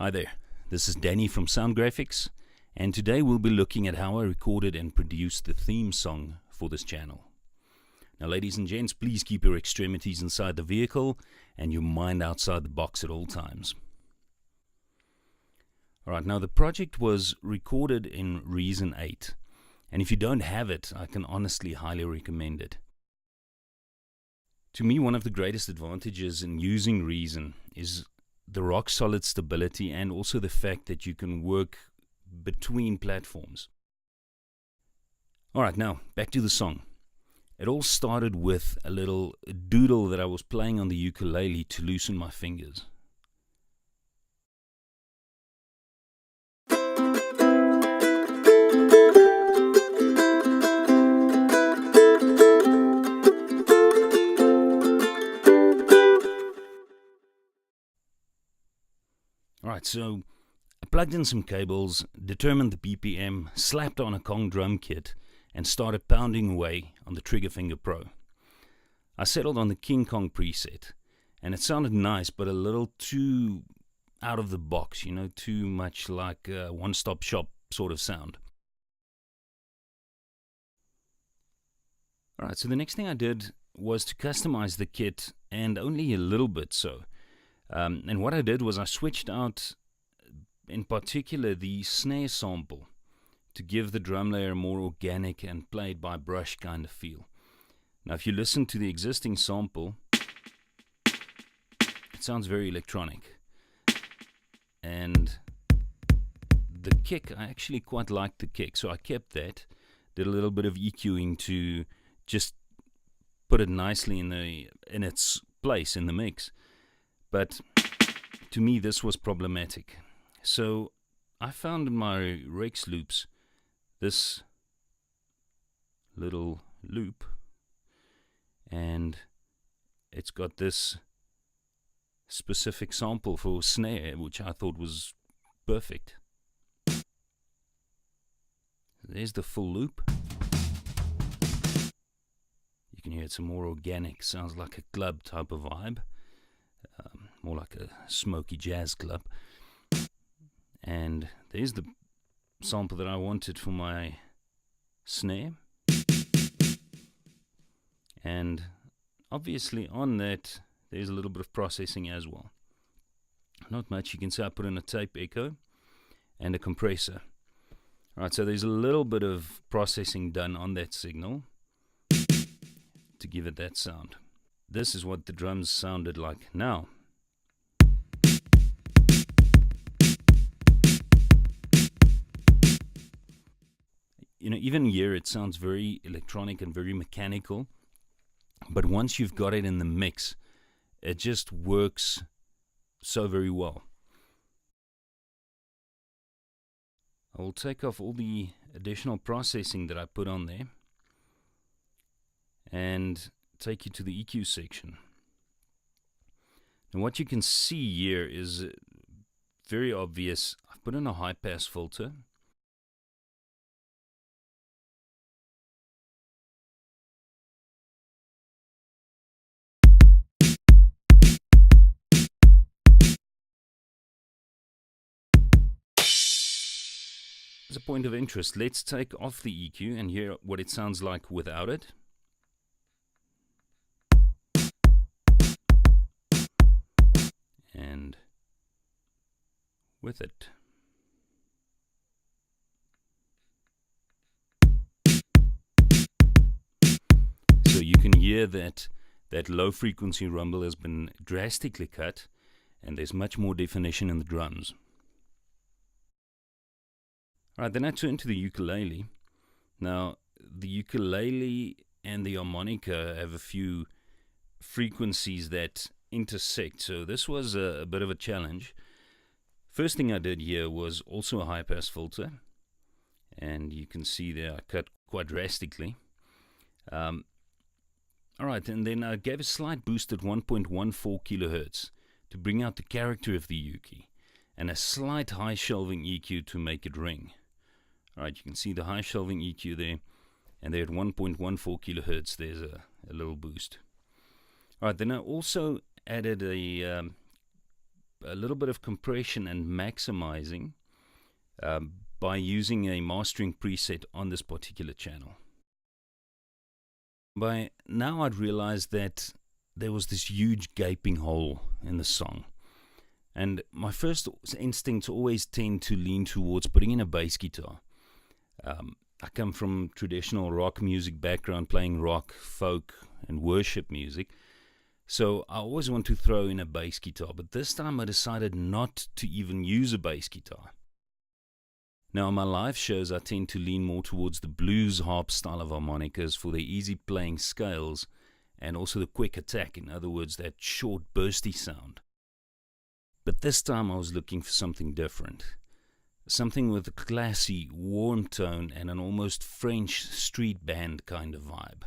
Hi there, this is Danny from Sound Grafix, and today we'll be looking at how I recorded and produced the theme song for this channel. Now ladies and gents, please keep your extremities inside the vehicle and your mind outside the box at all times. Alright, now the project was recorded in Reason 8, and if you don't have it, I can honestly highly recommend it. To me, one of the greatest advantages in using Reason is the rock solid stability and also the fact that you can work between platforms. Alright, now back to the song. It all started with a little doodle that I was playing on the ukulele to loosen my fingers. Alright, so I plugged in some cables, determined the BPM, slapped on a Kong drum kit, and started pounding away on the Trigger Finger Pro. I settled on the King Kong preset, and it sounded nice, but a little too out of the box, too much like a one-stop shop sort of sound. Alright, so the next thing I did was to customize the kit, and only a little bit so. And what I did was I switched out, in particular, the snare sample to give the drum layer a more organic and played by brush kind of feel. Now if you listen to the existing sample, it sounds very electronic. And the kick, I actually quite liked the kick, so I kept that, did a little bit of EQing to just put it nicely in its place in the mix. But to me this was problematic. So I found in my Rex loops this little loop, and it's got this specific sample for snare, which I thought was perfect. There's the full loop. You can hear it's a more organic, sounds like a club type of vibe. More like a smoky jazz club. And there's the sample that I wanted for my snare. And obviously on that there's a little bit of processing as well. Not much, you can see I put in a tape echo and a compressor. Alright, so there's a little bit of processing done on that signal to give it that sound. This is what the drums sounded like now. Even here it sounds very electronic and very mechanical, but once you've got it in the mix, it just works so very well. I will take off all the additional processing that I put on there and take you to the EQ section. And what you can see here is very obvious. I've put in a high pass filter. As a point of interest, let's take off the EQ and hear what it sounds like without it. And with it. So you can hear that low frequency rumble has been drastically cut, and there's much more definition in the drums. Alright, then I turn to the ukulele. Now, the ukulele and the harmonica have a few frequencies that intersect, so this was a bit of a challenge. First thing I did here was also a high pass filter, and you can see there I cut quite drastically. Alright, and then I gave a slight boost at 1.14 kilohertz to bring out the character of the uke, and a slight high shelving EQ to make it ring. Alright, you can see the high shelving EQ there, and there at 1.14 kilohertz there's a little boost. Alright, then I also added a a little bit of compression and maximizing by using a mastering preset on this particular channel. By now I'd realized that there was this huge gaping hole in the song. And my first instincts always tend to lean towards putting in a bass guitar. I come from traditional rock music background, playing rock, folk, and worship music. So I always want to throw in a bass guitar, but this time I decided not to even use a bass guitar. Now, in my live shows, I tend to lean more towards the blues harp style of harmonicas for their easy playing scales and also the quick attack, in other words, that short bursty sound. But this time I was looking for something different. Something with a classy, warm tone and an almost French street band kind of vibe.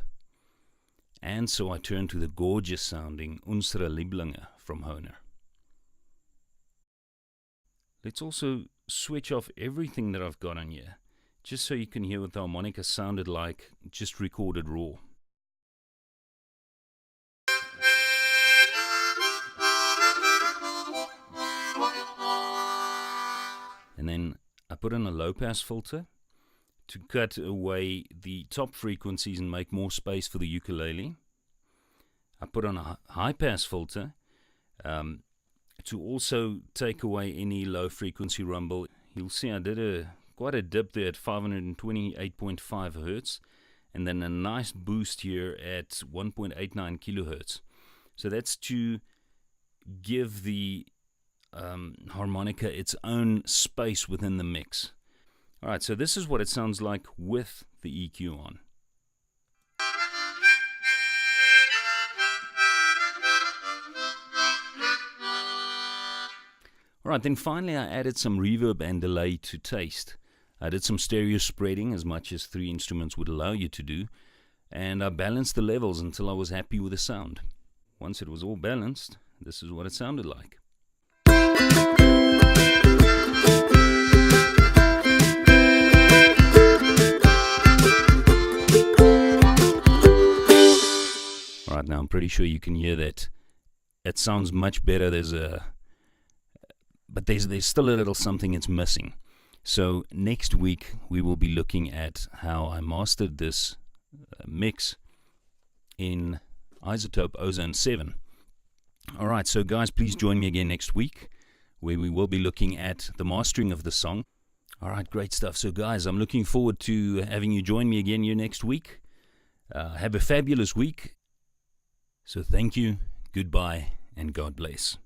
And so I turned to the gorgeous sounding Unsere Lieblinge from Hohner. Let's also switch off everything that I've got on here, just so you can hear what the harmonica sounded like, just recorded raw. And then I put in a low-pass filter to cut away the top frequencies and make more space for the ukulele. I put on a high-pass filter to also take away any low-frequency rumble. You'll see I did quite a dip there at 528.5 Hertz, and then a nice boost here at 1.89 kilohertz. So that's to give the harmonica its own space within the mix. Alright, so this is what it sounds like with the EQ on. Alright, then finally I added some reverb and delay to taste. I did some stereo spreading, as much as 3 instruments would allow you to do, and I balanced the levels until I was happy with the sound. Once it was all balanced, this is what it sounded like. Alright, now I'm pretty sure you can hear that it sounds much better. But there's still a little something it's missing. So next week we will be looking at how I mastered this mix in Isotope Ozone 7. Alright, so guys, please join me again next week, where we will be looking at the mastering of the song. Alright, great stuff. So guys, I'm looking forward to having you join me again here next week. Have a fabulous week. So thank you, goodbye, and God bless.